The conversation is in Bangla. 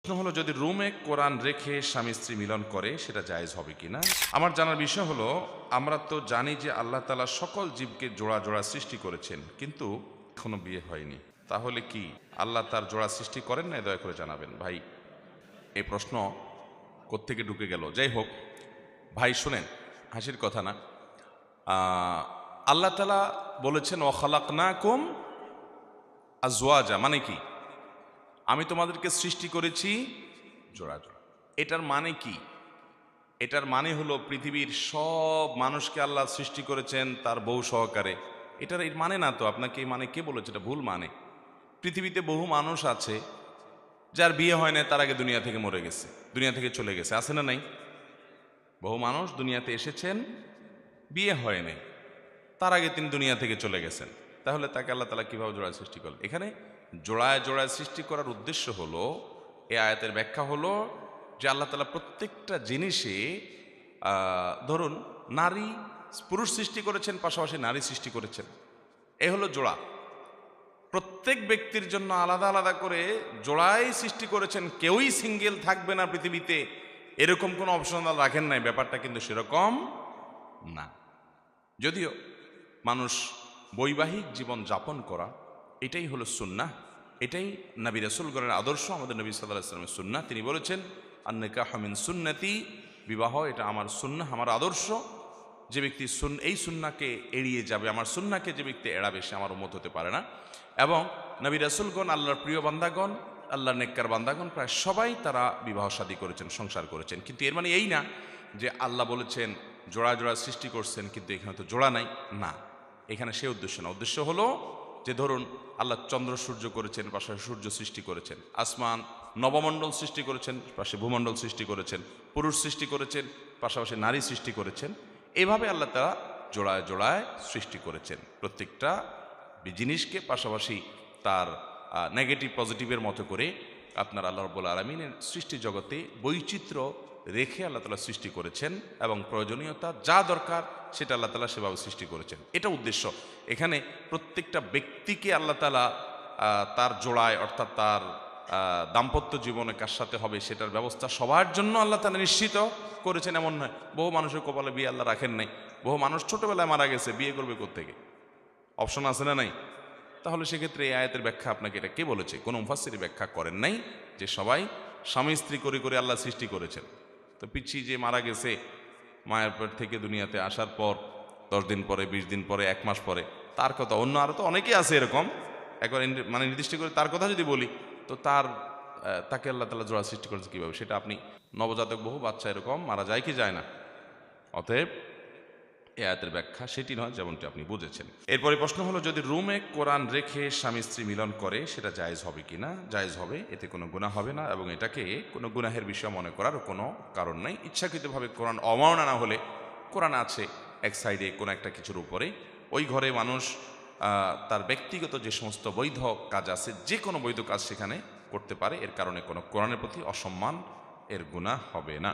প্রশ্ন হলো, যদি রুমে কোরআন রেখে স্বামী স্ত্রী মিলন করে সেটা জায়েজ হবে কিনা। আমার জানার বিষয় হলো, আমরা তো জানি যে আল্লাহ তাআলা সকল জীবকে জোড়া জোড়া সৃষ্টি করেছেন, কিন্তু এখনো বিয়ে হয়নি। তাহলে কি আল্লাহ তার জোড়া সৃষ্টি করেন না? দয়া করে জানাবেন ভাই। এই প্রশ্ন কোত্থেকে ঢুকে গেল? যাই হোক ভাই, শুনেন, হাসির কথা না। আল্লাহ তাআলা বলেছেন ওয়া খালাকনাকুম আজওয়াজা, মানে কি? আমি তোমাদেরকে সৃষ্টি করেছি জোড়া জোড়া। এটার মানে কি? এটার মানে হলো পৃথিবীর সব মানুষকে আল্লাহ সৃষ্টি করেছেন তার বউ সহকারে। এটার এর মানে না তো। আপনাকে এই মানে কে বলেছে? এটা ভুল মানে। পৃথিবীতে বহু মানুষ আছে যার বিয়ে হয় না, তার আগে দুনিয়া থেকে মরে গেছে, দুনিয়া থেকে চলে গেছে, আছে না নাই? বহু মানুষ দুনিয়াতে এসেছেন, বিয়ে হয় নাই, তার আগে তিনি দুনিয়া থেকে চলে গেছেন। তাহলে তাকে আল্লাহ তাআলা কিভাবে জোড়ায় সৃষ্টি করলেন? এখানে জোড়ায় জোড়ায় সৃষ্টি করার উদ্দেশ্য হলো, এই আয়াতের ব্যাখ্যা হলো যে আল্লাহ তাআলা প্রত্যেকটা জিনিসে ধরুন নারী পুরুষ সৃষ্টি করেছেন, পাশাপাশি নারী সৃষ্টি করেছেন। এ হলো জোড়া। প্রত্যেক ব্যক্তির জন্য আলাদা আলাদা করে জোড়াই সৃষ্টি করেছেন। কেউই সিঙ্গেল থাকবে না পৃথিবীতে, এরকম কোনো অপশনাল রাখেন নাই। ব্যাপারটা কিন্তু সেরকম না। যদিও মানুষ বৈবাহিক জীবন যাপন করা, এটাই হলো সুন্নাহ, এটাই নবী রাসূলগণের আদর্শ, আমাদের নবী সাল্লাল্লাহু আলাইহি ওয়াসাল্লামের সুন্নাহ। তিনি বলেছেন আন-নিকাহু মিন সুন্নতি, বিবাহ এটা আমার সুন্নাহ, আমার আদর্শ। যে ব্যক্তি এই সুন্নাহকে এড়িয়ে যাবে, আমার সুন্নাহকে যে ব্যক্তি এড়াবে, সে আমার উম্মত হতে পারে না। এবং নবী রাসূলগণ, আল্লাহর প্রিয় বান্দাগণ, আল্লাহর নেককার বান্দাগণ, প্রায় সবাই তারা বিবাহ শাদী করেছেন, সংসার করেছেন। কিন্তু এর মানে এই না যে আল্লাহ বলেছেন জোড়া জোড়া সৃষ্টি করছেন, কিন্তু এখানে তো জোড়া নাই, না। এখানে সে উদ্দেশ্য না। উদ্দেশ্য হলো যে ধরুন আল্লাহ চন্দ্র সূর্য করেছেন, পাশাপাশি সূর্য সৃষ্টি করেছেন, আসমান নবমণ্ডল সৃষ্টি করেছেন, পাশে ভূমণ্ডল সৃষ্টি করেছেন, পুরুষ সৃষ্টি করেছেন, পাশাপাশি নারী সৃষ্টি করেছেন। এভাবে আল্লাহ তাআলা জোড়ায় জোড়ায় সৃষ্টি করেছেন প্রত্যেকটা জিনিসকে, পাশাপাশি তার নেগেটিভ পজিটিভের মতো করে আপনার আল্লাহ রাব্বুল আলামিনের সৃষ্টি জগতে বৈচিত্র্য রেখে আল্লাহ তাআলা সৃষ্টি করেছেন, এবং প্রয়োজনীয়তা যা দরকার সেটা আল্লাহ তাআলা সেভাবে সৃষ্টি করেছেন। এটা উদ্দেশ্য। এখানে প্রত্যেকটা ব্যক্তিকে আল্লাহ তাআলা তার জোড়ায়, অর্থাৎ তার দাম্পত্য জীবনে কার সাথে হবে সেটার ব্যবস্থা সবার জন্য আল্লাহ তাআলা নিশ্চিত করেছেন, এমন নয়। বহু মানুষের কপালে বিয়ে আল্লাহ রাখেন নাই। বহু মানুষ ছোটবেলায় মারা গেছে, বিয়ে করবে কোত্থেকে? অপশন আছে না নাই? তাহলে সেক্ষেত্রে এই আয়াতের ব্যাখ্যা আপনাকে এটা কে বলেছে? কোনো মুফাসসির ব্যাখ্যা করেন নাই যে সবাই স্বামী স্ত্রী করে করে আল্লাহ সৃষ্টি করেছেন। তো পিচ্ছি যে মারা গেছে, মায়ের পেট থেকে দুনিয়াতে আসার পর 10 দিন পরে, 20 দিন পরে, 1 মাস পরে, তার কথা। অন্য আরও তো অনেকেই আছে এরকম। একবার মানে নির্দিষ্ট করে তার কথা যদি বলি, তো তাকে আল্লাহ তাআলা জোড়া সৃষ্টি করেছে কীভাবে? সেটা আপনি, নবজাতক বহু বাচ্চা এরকম মারা যায় কি যায় না? অতএব এই আয়াতের ব্যাখ্যা সেটি নয়, যেমনটি আপনি বুঝেছেন। এরপরে প্রশ্ন হলো, যদি রুমে কোরআন রেখে স্বামী স্ত্রী মিলন করে সেটা জায়েজ হবে কিনা। জায়েজ হবে, এতে কোনো গুনাহ হবে না, এবং এটাকে কোনো গুনাহের বিষয় মনে করার কোনো কারণ নাই। ইচ্ছাকৃতভাবে কোরআন অমাননা না হলে, কোরআন আছে এক সাইডে কোনো একটা কিছুর উপরে, ওই ঘরে মানুষ তার ব্যক্তিগত যে সমস্ত বৈধ কাজ আছে, যে কোনো বৈধ কাজ সেখানে করতে পারে। এর কারণে কোনো কোরআনের প্রতি অসম্মান, এর গুনাহ হবে না।